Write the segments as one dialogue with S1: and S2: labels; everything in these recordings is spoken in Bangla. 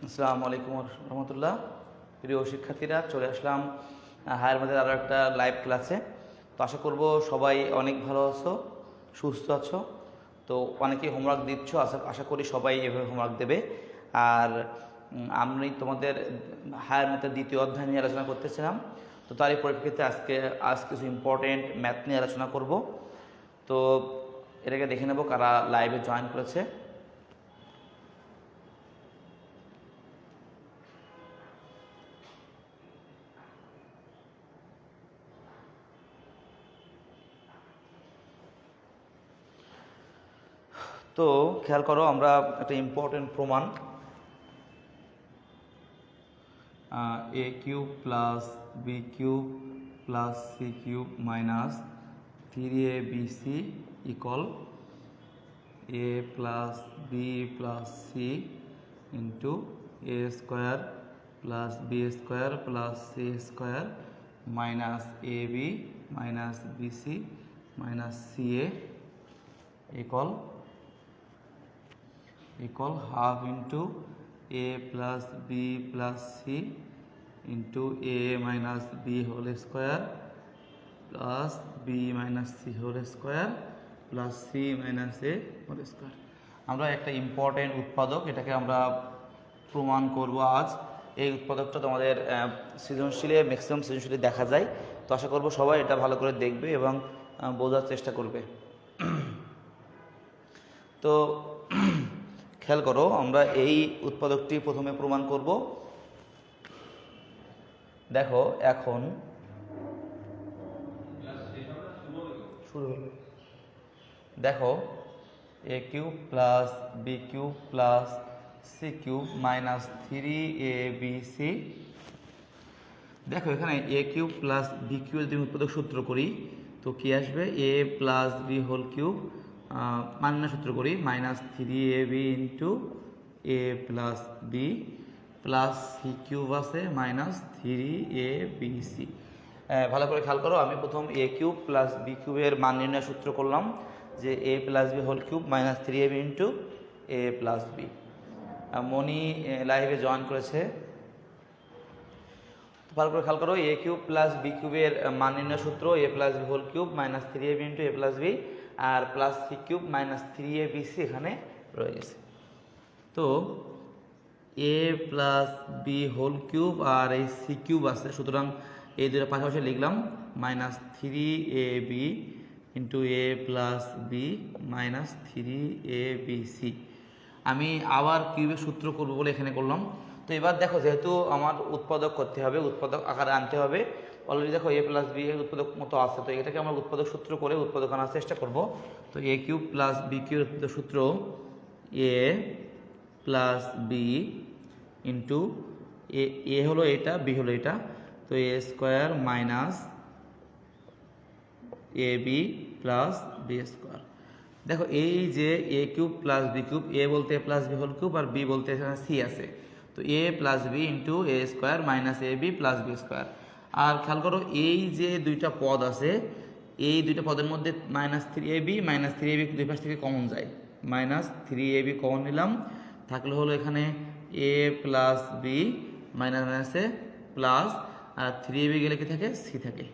S1: আসসালামু আলাইকুম রহমতুল্লাহ। প্রিয় শিক্ষার্থীরা, চলে আসলাম হায়ার মাদের আরও একটা লাইভ ক্লাসে। তো আশা করব সবাই অনেক ভালো আছো, সুস্থ আছো। তো অনেকেই হোমওয়ার্ক দিচ্ছ, আশা করি সবাই এভাবে হোমওয়ার্ক দেবে। আর আমি তোমাদের হায়ার ম্যাথের দ্বিতীয় অধ্যায় নিয়ে আলোচনা করতেছিলাম। তো তারই পরিপ্রেক্ষিতে আজ কিছু ইম্পর্টেন্ট ম্যাথ নিয়ে আলোচনা করব। তো এটাকে দেখে নেব কারা লাইভে জয়েন করেছে। তো খেয়াল করো, আমরা একটা ইম্পর্টেন্ট প্রমাণ a cube plus B cube plus C cube minus 3abc equal a plus B plus C into a square plus b square plus c square minus a b minus b c minus c a equal half into a plus b plus c into a minus b whole square plus b minus c whole square plus c minus a whole square। আমরা একটা ইম্পর্টেন্ট উৎপাদক, এটাকে আমরা প্রমাণ করব আজ। এই উৎপাদকটা তোমাদের সৃজনশীলে ম্যাক্সিমাম সৃজনশীলে দেখা যায়। তো আশা করব সবাই এটা ভালো করে দেখবে এবং বোঝার চেষ্টা করবে। তো খেয়াল করো, আমরা এই উৎপাদকটি প্রথমে প্রমাণ করব। দেখো এখন শুরু হলো। দেখো a cube plus B cube plus C cube minus 3abc। দেখো এখানে a cube plus B cube যদি উৎপাদক সূত্র করি তো কি আসবে? A plus b whole cube মান্য সূত্র করি minus 3ab into a plus B plus C cube আছে মাইনাস 3abc। ভালো করে খেয়াল করো, আমি প্রথম এ কিউব প্লাস বি কিউবের মান নির্ণয় সূত্র করলাম যে a plus b whole cube minus 3ab into a plus b. Moni লাইভে জয়েন করেছে। ভালো করে খেয়াল করো, এ কিউব প্লাস বি কিউবের মান নির্ণয় সূত্র a plus b whole cube minus 3ab into a plus b আর plus C cube minus 3abc এখানে রয়ে গেছে। তো a plus b whole cube আর এই সি কিউব আছে, সুতরাং এই দুটো পাশাপাশি লিখলাম minus 3ab into a plus b minus 3abc। আমি আবার কিউবের সূত্র করব বলে এখানে করলাম। তো এবার দেখো, যেহেতু আমার উৎপাদক করতে হবে, উৎপাদক আকারে আনতে হবে। অলরেডি দেখো এ প্লাস বি এর উৎপাদক মতো আছে, তো এটাকে আমরা উৎপাদক সূত্র করে উৎপাদক আনার চেষ্টা করব। তো এ কিউব প্লাস বি কিউবের উৎপাদক সূত্র এ প্লাস বি ইন্টু এ হলো এটা, বি হলো এটা, তো এ square minus a b plus b square. দেখো এই যে a cube plus B cube, এ বলতে এ প্লাস বি হোল কিউব আর বি বলতে এখানে সি আছে, তো a plus B into a square minus a b plus b square. আর খেয়াল করো, এই যে দুইটা পদ আছে, এই দুইটা পদের মধ্যে মাইনাস 3ab মাইনাস 3ab দুই পাশ থেকে কমন যায়, মাইনাস 3ab কমন নিলাম, থাকলে হলো এখানে এ প্লাস বি মাইনাস মাইনাসে প্লাস, আর 3ab গেলে কি থাকে? সি থাকে।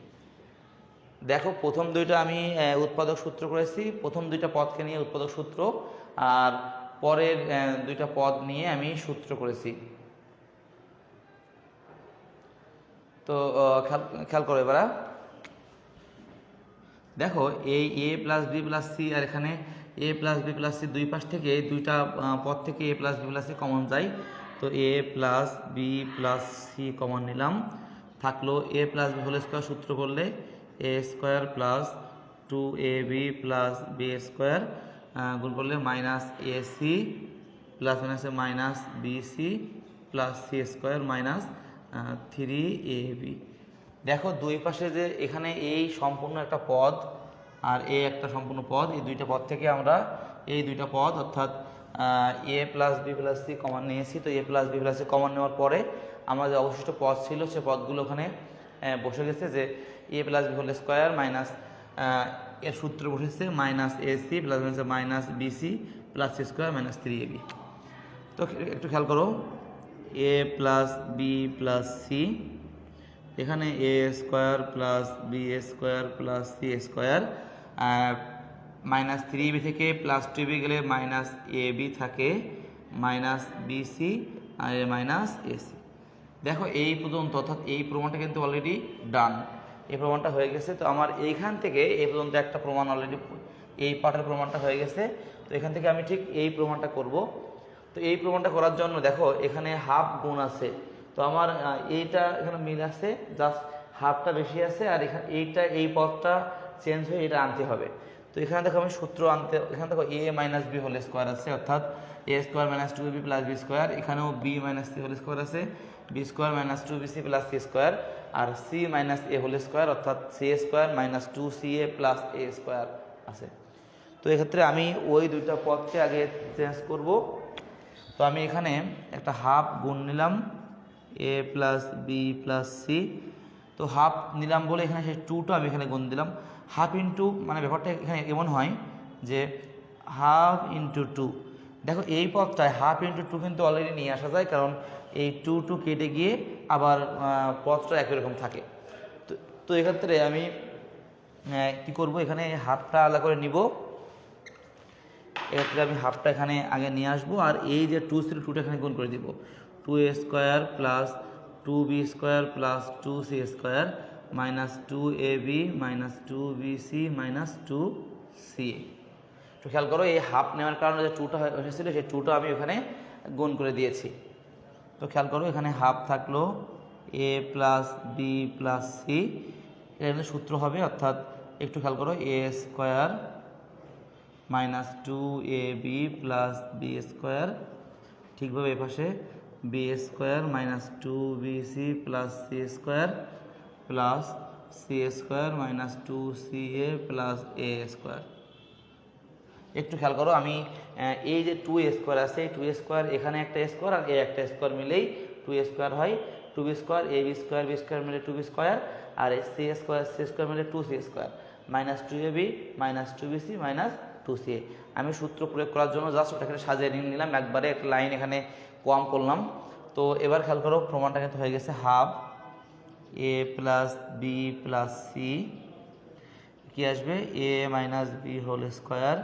S1: দেখো প্রথম দুইটা আমি উৎপাদক সূত্র করেছি, প্রথম দুইটা পদকে নিয়ে উৎপাদক সূত্র, আর পরের দুইটা পদ নিয়ে আমি সূত্র করেছি। তো খেয়াল করো এবার দেখো এই a plus B plus c আর এখানে a plus B plus c দুই পাশ থেকে দুইটা পদ থেকে a plus B plus c common যায়, তো a plus B plus c common নিলাম, থাকলো a plus b whole square সূত্র করলে a square plus 2ab plus b square গুণ করলে মাইনাস এ সি প্লাস মাইনাসে minus b c plus c square minus 3ab। দেখো দুই পাশে যে এখানে এই সম্পূর্ণ একটা পদ আর এ একটা সম্পূর্ণ পদ, এই দুইটা পদ থেকে আমরা এই দুইটা পদ অর্থাৎ a plus B plus c common নিয়েছি। তো a plus B plus c common নেওয়ার পরে আমার যে অবশিষ্ট পদ ছিল সে পদগুলো ওখানে বসে গেছে, যে a plus b whole square minus এর সূত্র বসেছে minus a c plus minus b c plus c square minus 3ab। তো একটু খেয়াল করো, a plus B plus c, এখানে a square plus b square plus c square, -3ab থেকে +2ab গেলে -ab থাকে, -bc আর -ac। দেখো এই পর্যন্ত, অর্থাৎ এই প্রমাণটা কিন্তু অলরেডি ডান, এই প্রমাণটা হয়ে গেছে। তো আমার এইখান থেকে এই পর্যন্ত একটা প্রমাণ অলরেডি, এই পার্টের প্রমাণটা হয়ে গেছে। তো এখান থেকে আমি ঠিক এই প্রমাণটা করব। তো এই প্রমাণটা করার জন্য দেখো এখানে হাফ গুণ আছে, তো আমার এইটা এখানে মিল আছে, জাস্ট হাফটা বেশি আছে, আর এখানে এইটা এই পদটা চেঞ্জ হয়ে এটা আনতে হবে। তো এখানে দেখো আমি সূত্র আনতে, এখানে দেখো a minus B whole square আছে, অর্থাৎ a square minus 2ab plus b square, এখানেও b minus C whole square আছে, b square minus 2bc plus c square, আর c minus a whole square, অর্থাৎ c square minus 2ca plus a square আছে। তো এক্ষেত্রে আমি ওই দুইটা পদকে আগে চেঞ্জ করব। তো আমি এখানে একটা হাফ গুণ নিলাম a plus B plus C, তো হাফ নিলাম বলে এখানে সেই 2টা আমি এখানে গুণ দিলাম। হাফ ইন্টু, মানে ব্যাপারটা এখানে এমন হয় যে হাফ ইন্টু 2, দেখো এই পদটায় হাফ ইন্টু 2 কিন্তু অলরেডি নিয়ে আসা যায়, কারণ এই 2 কেটে গিয়ে আবার পদটা একই রকম থাকে। তো এক্ষেত্রে আমি কি করব, এখানে হাফটা আলাদা করে নিব, এক্ষেত্রে আমি হাফটা এখানে আগে নিয়ে আসবো, আর এই যে 2 ছিল 2টা এখানে গুণ করে দিব, 2a square plus 2b square plus 2c square minus 2ab minus 2bc minus 2ca। তো খেয়াল করো এই হাফ নেওয়ার কারণে যে 2টা এসেছিল সেই 2টা আমি ওখানে গুণ করে দিয়েছি। তো খেয়াল করো এখানে হাফ থাকলো a plus B plus c, এখানে সূত্র হবে, অর্থাৎ একটু খেয়াল করো a square minus 2ab plus b square, ঠিকভাবে এ পাশে b square minus 2bc plus c square plus c square minus 2ca plus a square. একটু খেয়াল করো আমি এই যে 2a স্কোয়ার আছে, 2a স্কোয়ার এখানে একটা স্কোয়ার আর একটা স্কোয়ার মিলেই 2a স্কোয়ার হয়, 2b square ab square B square মিলে 2b স্কোয়ার, আর সি স্কোয়ার সি স্কোয়ার মিলে 2c square minus 2ab minus 2bc minus 2ca। আমি সূত্র প্রয়োগ করার জন্য জাস্ট ওটা এখানে সাজিয়ে নিলাম, একবারে একটা লাইন এখানে কম করলাম। তো এবার খেয়াল করো প্রমাণটা কিন্তু হয়ে গেছে half a plus B plus C, কি আসবে a minus B whole square,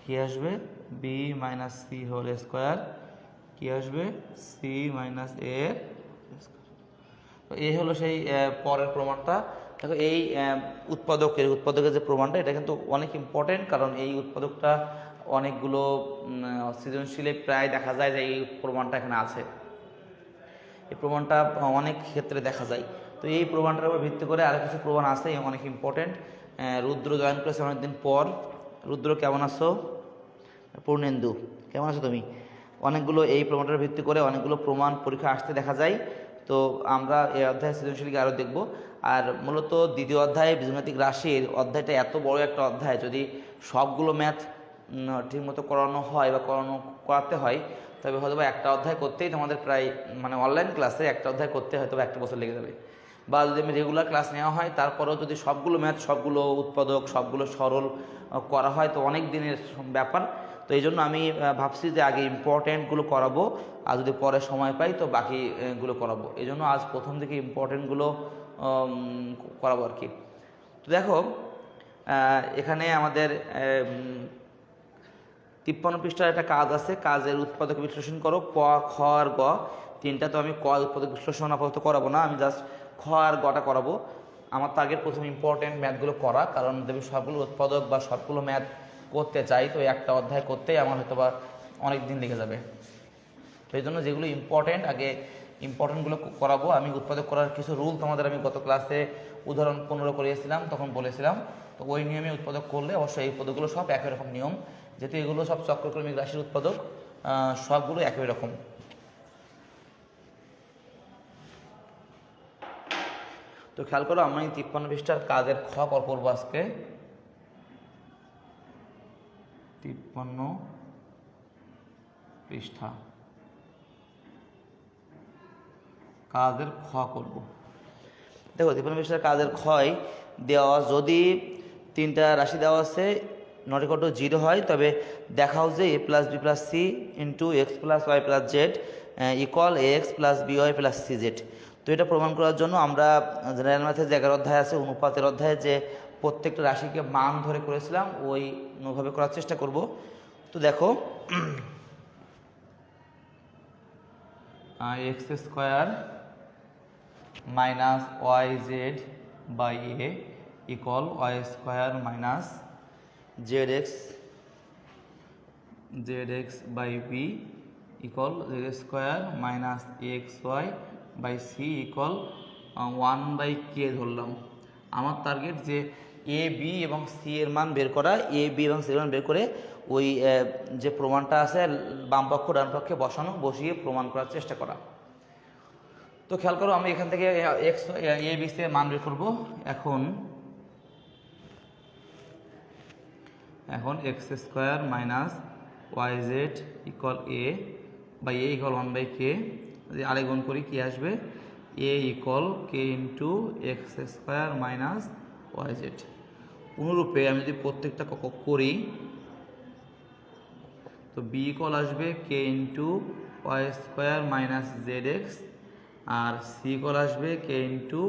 S1: কি আসবে B minus C whole square, কি আসবে সি মাইনাস এ। তো এই হলো সেই পরের প্রমাণটা। দেখো এই উৎপাদকের যে প্রমাণটা, এটা কিন্তু অনেক ইম্পর্টেন্ট, কারণ এই উৎপাদকটা অনেকগুলো সৃজনশীলে প্রায় দেখা যায় যে এই প্রমাণটা এখানে আছে, এই প্রমাণটা অনেক ক্ষেত্রে দেখা যায়। তো এই প্রমাণটার উপর ভিত্তি করে আরও কিছু প্রমাণ আছে অনেক ইম্পর্টেন্ট। রুদ্র জয়েন করেছে অনেকদিন পর। রুদ্র কেমন আছো? পূর্ণেন্দু কেমন আছো তুমি? অনেকগুলো এই প্রমাণটার ভিত্তি করে অনেকগুলো প্রমাণ পরীক্ষা আসতে দেখা যায়। তো আমরা এই অধ্যায় সৃজনশীলকে আরও দেখব। আর মূলত দ্বিতীয় অধ্যায়ে বীজগণিতিক রাশির অধ্যায়টা এত বড় একটা অধ্যায়, যদি সবগুলো ম্যাথ ঠিকমতো করানো হয় বা করাতে হয়, তবে হয়তো বা একটা অধ্যায় করতেই তোমাদের প্রায়, মানে অনলাইন ক্লাসে একটা অধ্যায় করতে হয়তো একটা বছর লেগে যাবে। বা যদি আমি রেগুলার ক্লাস নেওয়া হয়, তারপরেও যদি সবগুলো ম্যাথ, সবগুলো উৎপাদক, সবগুলো সরল করা হয়, তো অনেক দিনের ব্যাপার। তো এই জন্য আমি ভাবছি যে আগে ইম্পর্টেন্টগুলো করাবো, আর যদি পরে সময় পাই তো বাকিগুলো করাবো। এই জন্য আজ প্রথম থেকে ইম্পর্টেন্টগুলো করাবো আর কি। তো দেখো এখানে আমাদের 53 পৃষ্ঠার একটা কাজ আছে, কাজের উৎপাদক বিশ্লেষণ করো ক, খ আর গ তিনটা। তো আমি ক উৎপাদক বিশ্লেষণ আপাতত করাবো না, আমি জাস্ট খ আর গটা করাবো। আমার টার্গেট প্রথম ইম্পর্টেন্ট ম্যাথগুলো করা, কারণ যদি সবগুলো উৎপাদক বা সবগুলো ম্যাথ করতে চাই তো একটা অধ্যায় করতেই আমার হয়তো বা অনেক দিন লেগে যাবে। তো এই জন্য যেগুলো ইম্পর্টেন্ট আগে ইম্পর্টেন্টগুলো করাবো। আমি উৎপাদক করার কিছু রুল তোমাদের আমি গত ক্লাসে উদাহরণ 15 করিয়েছিলাম, তখন বলেছিলাম। তো ওই নিয়মে উৎপাদক করলে অবশ্যই এই উৎপাদকগুলো সব একই রকম নিয়ম, যেহেতু এগুলো সব চক্রক্রমিক রাশির উৎপাদক, সবগুলো একই রকম। তো খেয়াল করো আমরা এই 53 পৃষ্ঠার কাজের খ করবো আজকে। 53 পৃষ্ঠা কাজের খ করব। দেখো 53 পৃষ্ঠার কাজের ক্ষয় দেওয়া, যদি তিনটা রাশি দেওয়া আছে নট ইকুয়াল টু 0 হয়, তবে দেখাও যে a plus B plus C into x plus Y plus Z equal X plus B Y plus C Z. তো এটা প্রমাণ করার জন্য আমরা জেনারেল ম্যাথের যে 11 অধ্যায় আছে অনুপাতের অধ্যায়ে যে প্রত্যেকটা রাশিকে মান ধরে করেছিলাম ওইভাবে করার চেষ্টা করব। তো দেখো X square minus Y Z by A equal Y square minus Z X by B equal Z square minus x Y by C equal 1/k ধরলাম। আমার টার্গেট যে এ বি এবং সি এর মান বের করা, এ বি এবং সি এর মান বের করে ওই যে প্রমাণটা আছে বাম পক্ষ ডান পক্ষে বসিয়ে প্রমাণ করার চেষ্টা করা। তো খেয়াল করো আমি এখান থেকে এক্স এ বি সি এর মান বের করবো। এখন x square minus Y z equal a by A equal 1/k, যদি আরেক গুণ করি কি আসবে, a equal k into x square minus Y z. অনুরূপে আমি যদি প্রত্যেকটা করি তো বি ইকুয়াল আসবে k into y square minus Z x, আর সি ইকুয়াল আসবে k into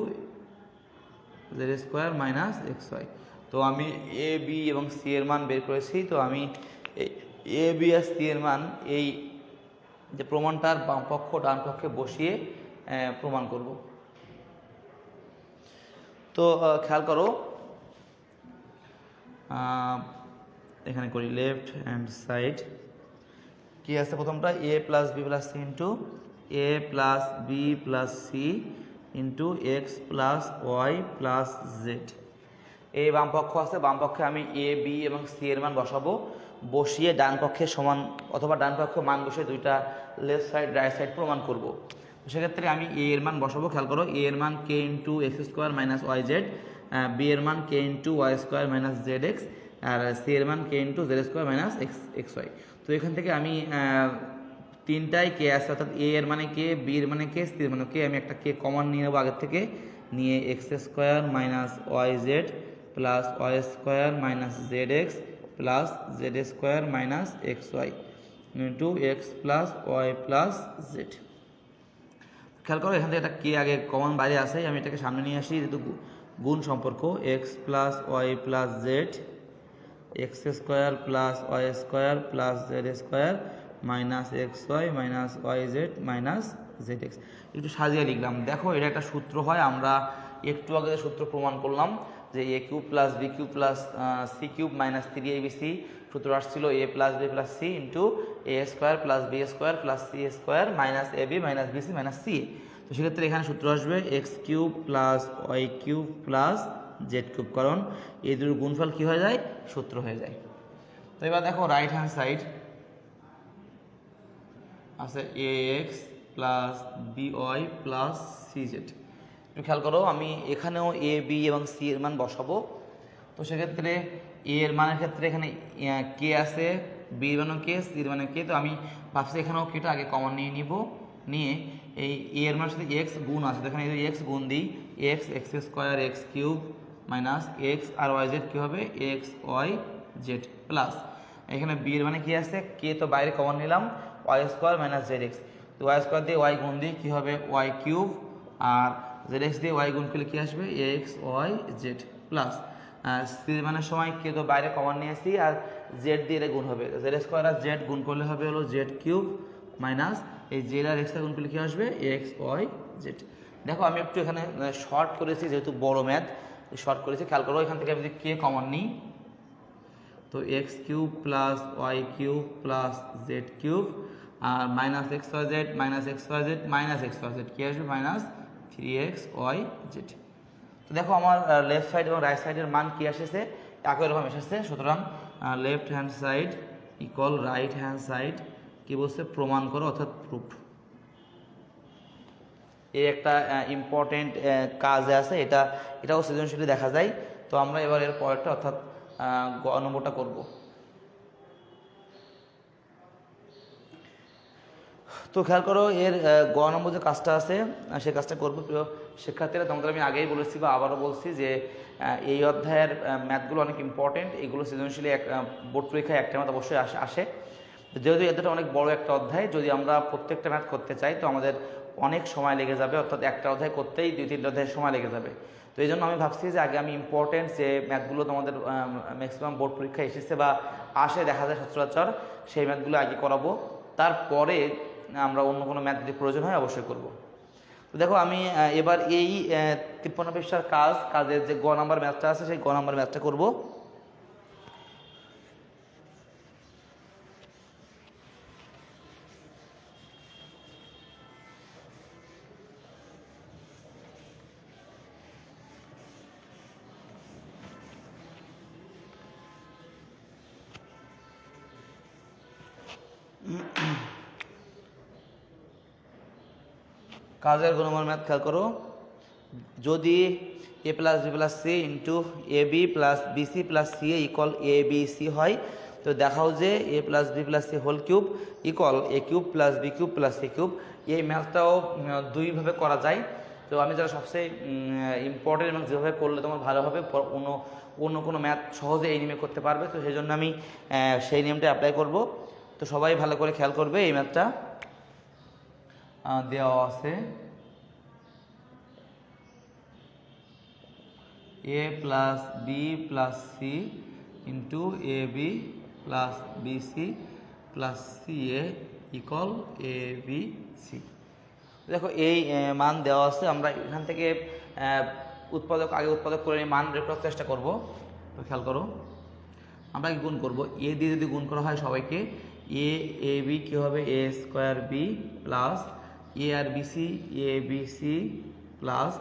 S1: z square minus x y. তো আমি এ বি এবং সি এর মান বের করেছি। তো আমি এ বি আর সি এর মান এই যে প্রমাণটার বাম পক্ষ ডান পক্ষে বসিয়ে প্রমাণ করব। তো খেয়াল করো এখানে করি লেফট হ্যান্ড সাইড কি আছে, প্রথমটা a plus B plus C into a plus B plus C into x plus Y plus z. এই বাম পক্ষ আছে, বাম পক্ষে আমি এ বি এবং সি এর মান বসাবো, বসিয়ে ডান পক্ষে সমান অথবা ডান পক্ষে মান বসে দুইটা লেফট সাইড রাইট সাইড প্রমাণ করব। সেক্ষেত্রে আমি এ এর মান বসাবো। খেয়াল করো এ এর মান k into x square minus Y z, b এর মান k into y square minus Z x, আর সি এর মান k into z square minus x y. তো এখান থেকে আমি তিনটাই কে আছে, অর্থাৎ এ এর মানে কে, বি এর মানে কে, সি এর মানে কে, আমি একটা কে কমন নিয়ে নেবো আগের থেকে, নিয়ে X square minus Y Z plus Y square minus Z X plus Z square minus x Y into x plus Y plus Z. খেয়াল করো এখান থেকে একটা কে আগে কমন বাইরে আসে, আমি এটাকে সামনে নিয়ে আসি, যেহেতু গুণ সম্পর্ক X plus Y plus Z X square plus Y square plus Z square minus x Y minus Y Z minus Z X. একটু সাজিয়ে লিখলাম। দেখো এটা একটা সূত্র হয়, আমরা একটু আগে সূত্র প্রমাণ করলাম যে a cube plus B cube plus C cube minus 3abc, সূত্র আসছিল a plus B plus C into a square plus b square plus c square minus a b minus b c minus c. তো সেক্ষেত্রে এখানে সূত্র আসবে x cube plus y cube plus z cube, কারণ এই দুটোর গুণফল কী হয়ে যায়, সূত্র হয়ে যায়। তো এবার দেখো রাইট হ্যান্ড সাইড আছে a x plus b y plus c z. একটু খেয়াল করো আমি এখানেও এ বি এবং সি এর মান বসাবো। তো সেক্ষেত্রে এ এর মানের ক্ষেত্রে এখানে কে আছে, বি এর মানও কে, সি এর মানে কে। তো আমি ভাবছি এখানেও কেটা আগে কমন নিয়ে নিব, নিয়ে এই এ এর মানের সাথে এক্স গুণ আছে, এখানে এক্স গুণ দিই, x x square x cube minus x আর ওয়াই জেড কী হবে, এক্স ওয়াই জেড প্লাস এখানে বি এর মানে কী আছে, কে তো বাইরে কমন নিলাম, y square minus Z x. তো ওয়াই স্কোয়ার দিয়ে ওয়াই গুণ দিই কী হবে, ওয়াই কিউব, আর জেড এক্স দিয়ে ওয়াই গুণ করলে কী আসবে, x y Z plus c মানের সময় কে তো বাইরে কমন নিয়েছি, আর জেড দিয়ে এটা গুণ হবে, জেড স্কোয়ার আর জেড গুণ করলে হবে হলো জেড কিউব মাইনাস এই জেড আর এক্সটা গুণ করলে কী আসবে, এক্স ওয়াই জেড। দেখো আমি একটু এখানে শর্ট করেছি, যেহেতু বড় ম্যাথ শর্ট করেছি। খেয়াল করো এখান থেকে আমি যদি কে কমন নিই তো x cube plus y cube plus z cube আর minus x y Z minus x y Z minus x y z কী আসবে, মাইনাস 3x ওয়াই জেড। তো দেখো আমার লেফট সাইড এবং রাইট সাইডের মান কী আসেছে, একই রকম এসেছে। সুতরাং left hand side equal right hand side কী বলছে, প্রমাণ করো অর্থাৎ প্রুফ। এই একটা ইম্পর্টেন্ট কাজ আছে, এটাও সৃজনশীলে দেখা যায়। তো আমরা এবার এর পরেরটা অর্থাৎ গ নম্বরটা করব। তো খেয়াল করো এর গ নম্বর যে কাজটা আছে সে কাজটা করবো। প্রিয় শিক্ষার্থীরা, তোমাদের আমি আগেই বলেছি বা আবারও বলছি যে এই অধ্যায়ের ম্যাথগুলো অনেক ইম্পর্টেন্ট, এগুলো সৃজনশীলে বোর্ড পরীক্ষায় একটা মত অবশ্যই আসে। যেহেতু এতটা অনেক বড় একটা অধ্যায়, যদি আমরা প্রত্যেকটা ম্যাথ করতে চাই তো আমাদের অনেক সময় লেগে যাবে, অর্থাৎ একটা অধ্যায় করতেই 2-3 অধ্যায় সময় লেগে যাবে। তো এই জন্য আমি ভাবছি যে আগে আমি ইম্পর্টেন্ট যে ম্যাথগুলো তোমাদের ম্যাক্সিমাম বোর্ড পরীক্ষায় এসেছে বা আসে দেখা যায় সচরাচর, সেই ম্যাথগুলো আগে করাবো, তারপরে আমরা অন্য কোনো ম্যাথ যদি প্রয়োজন হয় অবশ্যই করব। তো দেখো আমি এবার এই 53 পৃষ্ঠার কাজের যে গ নাম্বার ম্যাথটা আছে সেই গ নাম্বার ম্যাথটা করবো। কাজের গুণমান ম্যাথ খেয়াল করো, যদি a plus B plus C into a b plus b c plus c equal a b c হয়, তো দেখাও যে a plus B plus c whole cube equal a cube plus B cube plus C cube. এই ম্যাথটাও দুইভাবে করা যায়। তো আমি যারা সবচেয়ে ইম্পর্টেন্ট এবং যেভাবে করলে তোমার ভালো হবে, অন্য কোনো ম্যাথ সহজে এই নিয়মে করতে পারবে, তো সেই জন্য আমি সেই নিয়মটা অ্যাপ্লাই করব। তো সবাই ভালো করে খেয়াল করবে, এই ম্যাথটা দেওয়া আছে a plus B plus C into a b plus b c plus c a equal a b c. দেখো এই মান দেওয়া আছে, আমরা এখান থেকে আগে উৎপাদক করে মান বের করার চেষ্টা করব। তো খেয়াল করো, আমরা গুণ করব, এ দিয়ে যদি গুণ করা হয় সবাইকে, এ বি কী হবে এ স্কোয়ার বি প্লাস এ আর বি সি এ বি সি প্লাস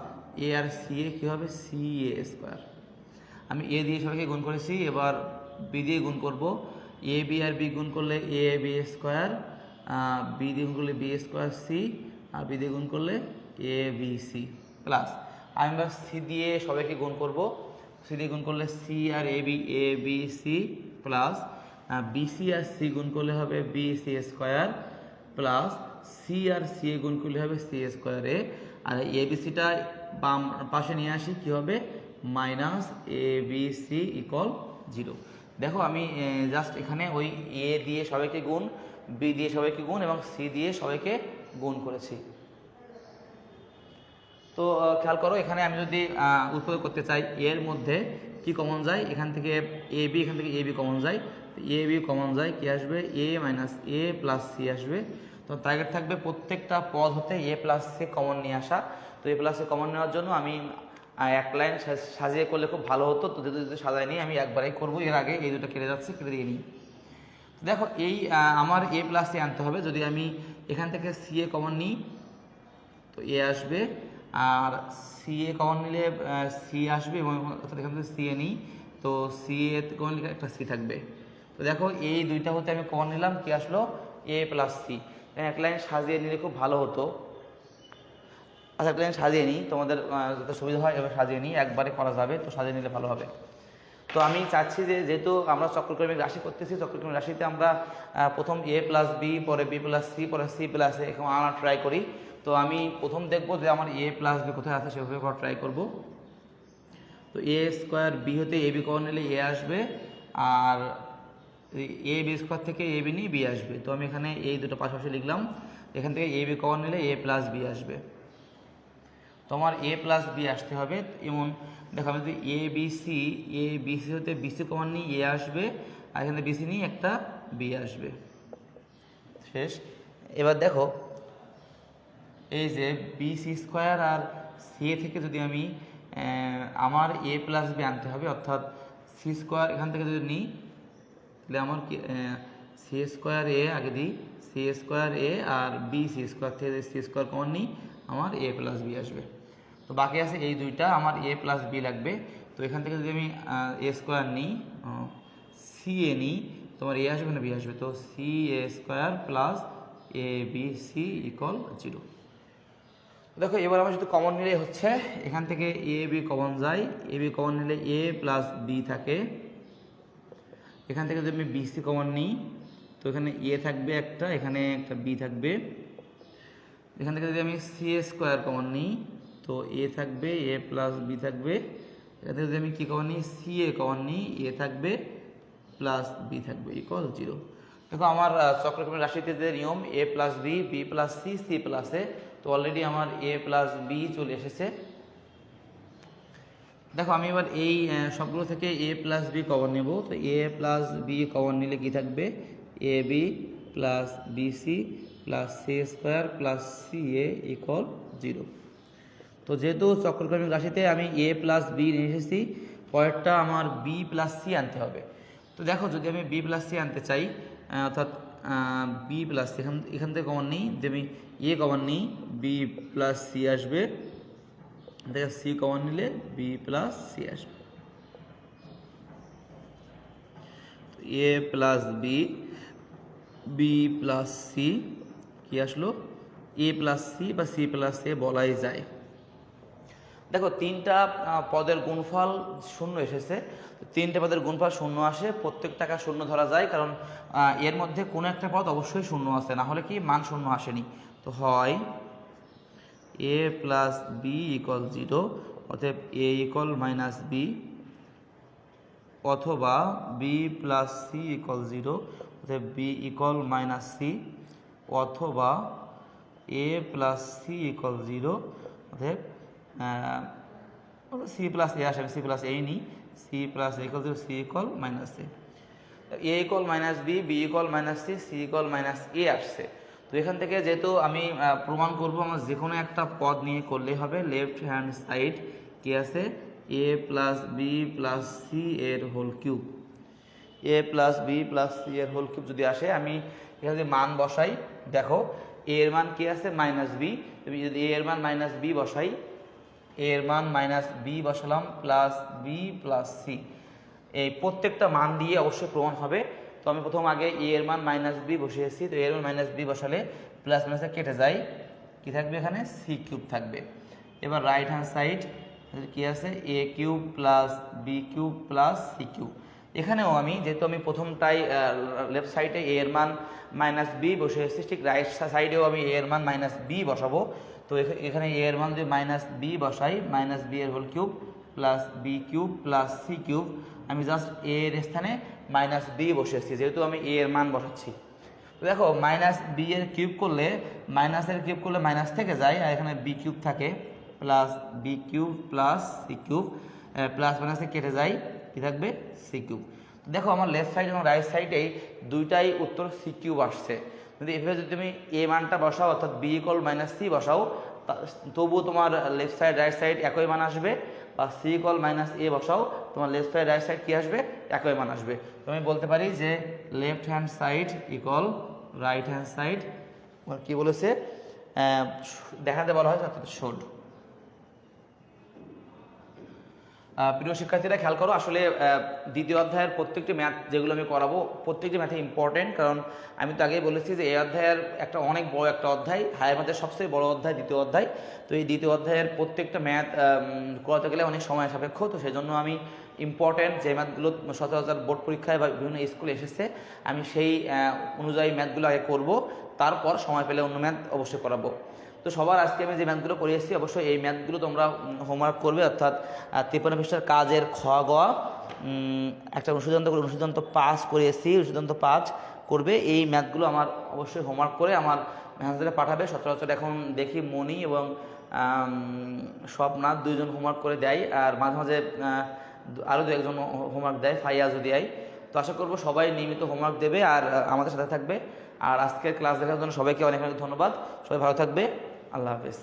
S1: এ আর সি এ কী হবে সি এ স্কোয়ার। আমি এ দিয়ে সবাইকে গুণ করেছি, এবার বি দিয়ে গুণ করব, এ বি আর বি গুণ করলে এ বি স্কোয়ার, বি দিয়ে গুণ করলে বি স্কোয়ার সি, আর বি দিয়ে গুণ করলে এ বি সি প্লাস আমি এবার সি দিয়ে সবাইকে গুণ করব, সি দিয়ে গুণ করলে সি আর a b c plus b c আর সি গুণ করলে হবে b c square plus c আর সি এ গুণ করলে হবে সি স্কোয়ার এ, আর এ বি সিটা বাম পাশে নিয়ে আসি কী হবে minus a b c equal 0। দেখো আমি জাস্ট এখানে ওই এ দিয়ে সবাইকে গুণ, বি দিয়ে সবাইকে গুণ এবং সি দিয়ে সবাইকে গুণ করেছি। তো খেয়াল করো, এখানে আমি যদি উৎপাদক করতে চাই এর মধ্যে কি কমন যায়, এখান থেকে এ বি, এখান থেকে এ বি কমন যায়, এ বি কমন যায় কি আসবে এ মাইনাস এ প্লাস সি আসবে। তো টার্গেট থাকবে প্রত্যেকটা পদ হতে এ প্লাস সি কমন নিয়ে আসা। তো এ প্লাস সি কমন নেওয়ার জন্য আমি এক লাইন সাজিয়ে করলে খুব ভালো হতো, তো যদি সাজাই নিই আমি একবারেই করবো, এর আগে এই দুটো কেটে যাচ্ছে, কেটে দিয়ে নিই। দেখো এই আমার এ প্লাস সি আনতে হবে, যদি আমি এখান থেকে সি এ কমন নিই তো এ আসবে, আর সি এ কমন নিলে সি আসবে, এবং এখান থেকে সি এ নিই তো সি এ কমন নিলে একটা সি থাকবে। তো দেখো এই দুইটা হতে আমি কমন নিলাম, কি আসলো এ প্লাস সি। এক লাইন সাজিয়ে নিলে খুব ভালো হতো। আচ্ছা এক লাইন সাজিয়ে নিই, তোমাদের যাতে সুবিধা হয় এবার সাজিয়ে নিই, একবারে করা যাবে তো সাজিয়ে নিলে ভালো হবে। তো আমি চাচ্ছি যে যেহেতু আমরা চক্রক্রমিক রাশি করতেছি, চক্রক্রমিক রাশিতে আমরা প্রথম এ প্লাস বি, পরে বি প্লাস সি, পরে সি প্লাস এ এখন আনা ট্রাই করি। তো আমি প্রথম দেখবো যে আমার এ প্লাস বি কোথায় আছে, সেভাবে করা ট্রাই করব। তো এ স্কোয়ার বি হতে এ বি কমন নিলে এ আসবে, আর এ বি স্কোয়ার থেকে এ বি নিয়ে বি আসবে। তো আমি এখানে এই দুটো পাশাপাশি লিখলাম, এখান থেকে এ বি কমন নিলে এ প্লাস বি আসবে। তোমার এ প্লাস বি আসতে হবে, এমন দেখো আমি যদি এ বি সি হতে বিসি কমন নিই এ আসবে, আর এখানে বিসি নিই একটা বি আসবে, শেষ। এবার দেখো এই যে বি সি স্কোয়ার আর সি এ থেকে যদি আমি আমার এ প্লাস বি আনতে হবে, অর্থাৎ সি স্কোয়ার এখান থেকে যদি নিই তাহলে আমার কি সি স্কোয়ার এ আগে দিই, C square a R B c square থেকে সি স্কোয়ার কমন নিই আমার এ প্লাস বি আসবে। তো বাকি আছে এই দুইটা, আমার এ প্লাস বি লাগবে। তো এখান থেকে যদি আমি এ স্কোয়ার নিই, সি এ নিই, তোমার এ আসবে না বি আসবে, তো সি এ স্কোয়ার প্লাস এ বি সি ইকুয়াল 0। দেখো এবার আমার শুধু কমন নিলেই হচ্ছে, এখান থেকে এ বি কমন যায়, এ বি কমন নিলে এ প্লাস বি থাকে, এখান থেকে যদি আমি বি সি কমন নিই তো এখানে এ থাকবে একটা, এখানে একটা বি থাকবে। এখান থেকে যদি আমি সি এ স্কোয়ার কমন নিই তো এ থাকবে, এ প্লাস বি থাকবে। এখান থেকে যদি আমি কী কমন নিই সি এ কমন নিই, এ থাকবে প্লাস বি থাকবে ইকুয়াল 0। তো দেখো আমার চক্রক্রমিক রাশিতে যে নিয়ম a plus b b plus c c plus a, তো অলরেডি আমার a প্লাস বি চলে এসেছে। দেখো আমি এবার এই সবগুলো থেকে a প্লাস বি কমন নেব। তো a প্লাস বি কমন নিলে কি থাকবে, a b plus b c plus c square plus c a equal 0। তো যেহেতু চক্রক্রমিক রাশিতে আমি a প্লাস বি নিয়ে এসেছি, পরেরটা আমার বি প্লাস সি আনতে হবে। তো দেখো যদি আমি বি প্লাস সি আনতে চাই, অর্থাৎ বি প্লাস এখান থেকে কমন নিই, যদি আমি এ কমন নিই বি প্লাস সি আসবে, দেখো সি কমন নিলে বি প্লাস সি আসবে। A plus b b plus C কি আসলো, এ প্লাস সি বা সি প্লাস এ বলাই যায়। দেখো তিনটা পদের গুণফল শূন্য এসেছে, তিনটে পদের গুণফল শূন্য আসে, প্রত্যেকটাকে শূন্য ধরা যায়, কারণ এর মধ্যে কোনো একটা পদ অবশ্যই শূন্য আছে, না হলে কি মান শূন্য আসেনি। তো হয় এ প্লাস বি ইকুয়াল 0, অতএব এ ইকুয়াল মাইনাস বি, অথবা বি প্লাস সি ইকুয়াল 0, অতএব বি ইকুয়াল মাইনাস সি, অথবা এ প্লাস সি ইকুয়াল 0, অতএব সি প্লাস এ আসে, সি প্লাস এই নিই, c plus a equal 0, c equal minus a equal minus b b equal minus c c equal minus a আসছে। তো এখান থেকে যেহেতু আমি প্রমাণ করব, আমার যে কোনো একটা পদ নিয়ে করলেই হবে। লেফট হ্যান্ড সাইড কি আছে, a plus B plus C এর হোল কিউব, এ প্লাস বি প্লাস সি এর হোল কিউব যদি আসে, আমি এখানে যদি মান বসাই, দেখো এ এর মান কি আছে মাইনাস বি, তুমি যদি এ এর মান মাইনাস বি বসাই, এ এর মান মাইনাস বি বসালাম প্লাস বি প্লাস সি, এই প্রত্যেকটা মান দিয়ে অবশ্যই প্রমাণ হবে। তো আমি প্রথম আগে এ এর মান মাইনাস বি বসিয়েছি, তো এ এর মান মাইনাস বি বসালে প্লাস মাইনাসে কেটে যায়, কি থাকবে এখানে সি কিউব থাকবে। এবার রাইট হ্যান্ড সাইড কি আছে, a cube plus B cube plus C cube. এখানেও আমি যেহেতু আমি প্রথমটাই লেফট সাইডে এ এর মান মাইনাস বি বসিয়েছি, ঠিক রাইট সাইডেও আমি এ এর মান মাইনাস বি বসাবো। তো এখানে এ এর মান যদি মাইনাস বি বসাই, মাইনাস বি এর whole cube plus B cube plus C cube, আমি জাস্ট এ এর স্থানে মাইনাস বি বসিয়েছি, যেহেতু আমি এ এর মান বসাচ্ছি। তো দেখো মাইনাস বি এর কিউব করলে, মাইনাসের কিউব করলে মাইনাস থেকে যায়, আর এখানে বি কিউব থাকে plus B cube plus C cube, plus মাইনাসে কেটে যায়, কি থাকবে সি কিউব। তো দেখো আমার লেফট সাইড এবং রাইট সাইডেই দুইটাই উত্তর সি কিউব আসছে। যদি এভাবে যদি তুমি এ মানটা বসাও, অর্থাৎ বি ইকুয়াল মাইনাস সি বসাও, তবুও তোমার লেফট সাইড রাইট সাইড একই মান আসবে, বা সি ইকুয়াল মাইনাস এ বসাও, তোমার লেফট সাইড রাইট সাইড কী আসবে, একই মান আসবে। তো আমি বলতে পারি যে left hand side equal right hand side, কী বলেছে দেখাতে বলা হয় অর্থাৎ শোড। প্রিয় শিক্ষার্থীরা খেয়াল করো, আসলে দ্বিতীয় অধ্যায়ের প্রত্যেকটি ম্যাথ যেগুলো আমি করাবো, প্রত্যেকটি ম্যাথে ইম্পর্টেন্ট, কারণ আমি তো আগেই বলেছি যে এই অধ্যায়ের একটা অনেক বড় একটা অধ্যায়, হায়ার ম্যাথের সবচেয়ে বড় অধ্যায় দ্বিতীয় অধ্যায়। তো এই দ্বিতীয় অধ্যায়ের প্রত্যেকটা ম্যাথ করাতে গেলে অনেক সময় সাপেক্ষ, তো সেই জন্য আমি ইম্পর্টেন্ট যে ম্যাথগুলো সচরাচর বোর্ড পরীক্ষায় বা বিভিন্ন স্কুলে এসেছে, আমি সেই অনুযায়ী ম্যাথগুলো আগে করবো, তারপর সময় পেলে অন্য ম্যাথ অবশ্যই করাবো। তো সবার আজকে আমি যে ম্যাথগুলো করে এসেছি, অবশ্যই এই ম্যাথগুলো তোমরা হোমওয়ার্ক করবে, অর্থাৎ 53 পৃষ্ঠার কাজের খ গ একটা অনুশীলন করে অনুশীলন 5 করে এসেছি, অনুশীলন 5 করবে। এই ম্যাথগুলো আমার অবশ্যই হোমওয়ার্ক করে আমার ম্যাথগুলো পাঠাবে। সচরাচর এখন দেখি মনি এবং স্বপ্নাথ দুইজন হোমওয়ার্ক করে দেয়, আর মাঝে মাঝে আরও 2-1জন হোমওয়ার্ক দেয়, ফাইয়াজও দেয়। তো আশা করবো সবাই নিয়মিত হোমওয়ার্ক দেবে আর আমাদের সাথে থাকবে। আর আজকের ক্লাস দেখার জন্য সবাইকে অনেক অনেক ধন্যবাদ। সবাই ভালো থাকবে। আল্লাহ হাফেজ।